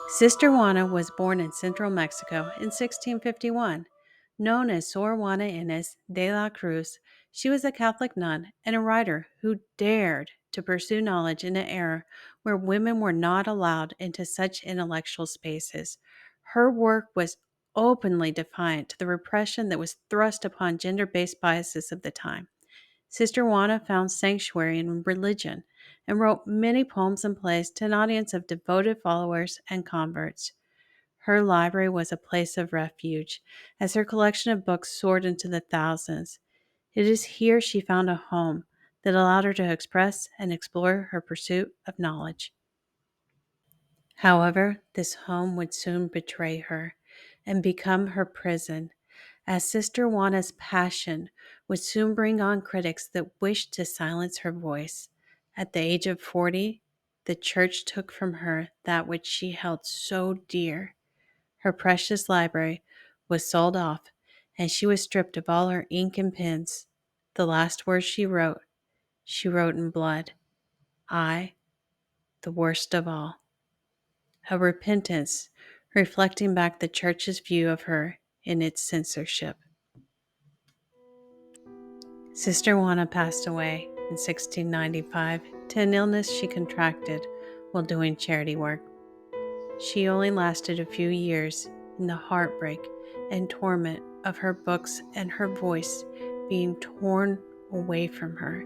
Sister Juana was born in central Mexico in 1651. Known as Sor Juana Inés de la Cruz, she was a Catholic nun and a writer who dared to pursue knowledge in an era where women were not allowed into such intellectual spaces. Her work was openly defiant to the repression that was thrust upon gender based biases of the time. Sister Juana found sanctuary in religion and wrote many poems and plays to an audience of devoted followers and converts. Her library was a place of refuge, as her collection of books soared into the thousands. It is here she found a home that allowed her to express and explore her pursuit of knowledge. However, this home would soon betray her and become her prison, as Sister Juana's passion would soon bring on critics that wished to silence her voice. At the age of 40, the church took from her that which she held so dear. Her precious library was sold off, and she was stripped of all her ink and pens. The last words she wrote in blood. I, the worst of all. A repentance reflecting back the church's view of her in its censorship. Sister Juana passed away in 1695 to an illness she contracted while doing charity work. She only lasted a few years in the heartbreak and torment of her books and her voice being torn away from her.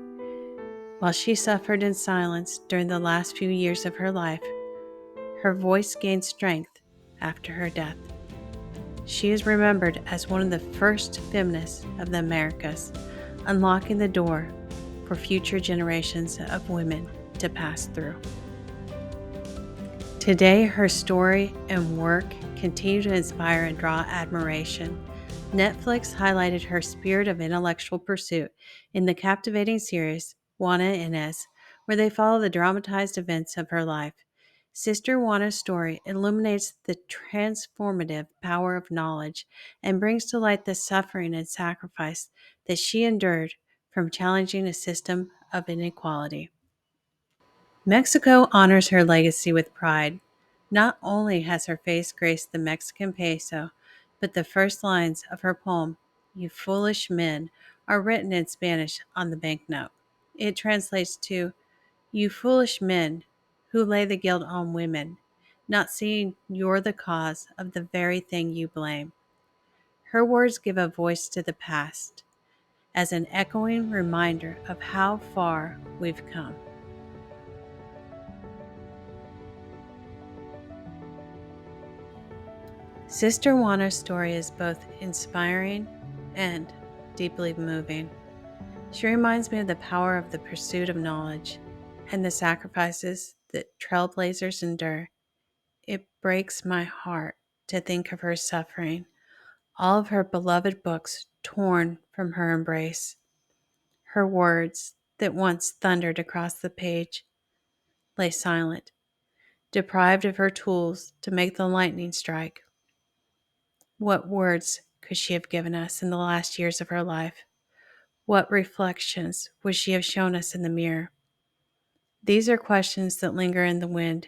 While she suffered in silence during the last few years of her life, her voice gained strength after her death. She is remembered as one of the first feminists of the Americas, unlocking the door for future generations of women to pass through. Today, her story and work continue to inspire and draw admiration. Netflix highlighted her spirit of intellectual pursuit in the captivating series Juana Inés, where they follow the dramatized events of her life. Sister Juana's story illuminates the transformative power of knowledge and brings to light the suffering and sacrifice that she endured from challenging a system of inequality. Mexico honors her legacy with pride. Not only has her face graced the Mexican peso, but the first lines of her poem, You Foolish Men, are written in Spanish on the banknote. It translates to, You foolish men who lay the guilt on women, not seeing you're the cause of the very thing you blame. Her words give a voice to the past, as an echoing reminder of how far we've come. Sister Juana's story is both inspiring and deeply moving. She reminds me of the power of the pursuit of knowledge and the sacrifices that trailblazers endure. It breaks my heart to think of her suffering, all of her beloved books torn from her embrace, her words that once thundered across the page lay silent, deprived of her tools to make the lightning strike. What words could she have given us in the last years of her life? What reflections would she have shown us in the mirror? These are questions that linger in the wind,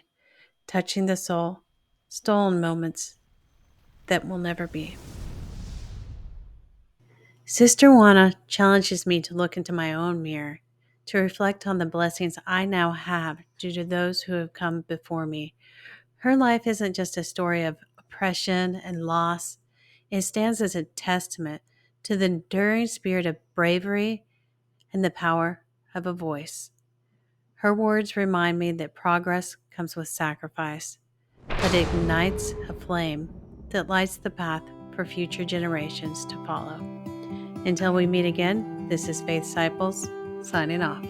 touching the soul, stolen moments that will never be. Sister Juana challenges me to look into my own mirror, to reflect on the blessings I now have due to those who have come before me. Her life isn't just a story of oppression and loss. It stands as a testament to the enduring spirit of bravery and the power of a voice. Her words remind me that progress comes with sacrifice, but it ignites a flame that lights the path for future generations to follow. Until we meet again, this is Faith Disciples signing off.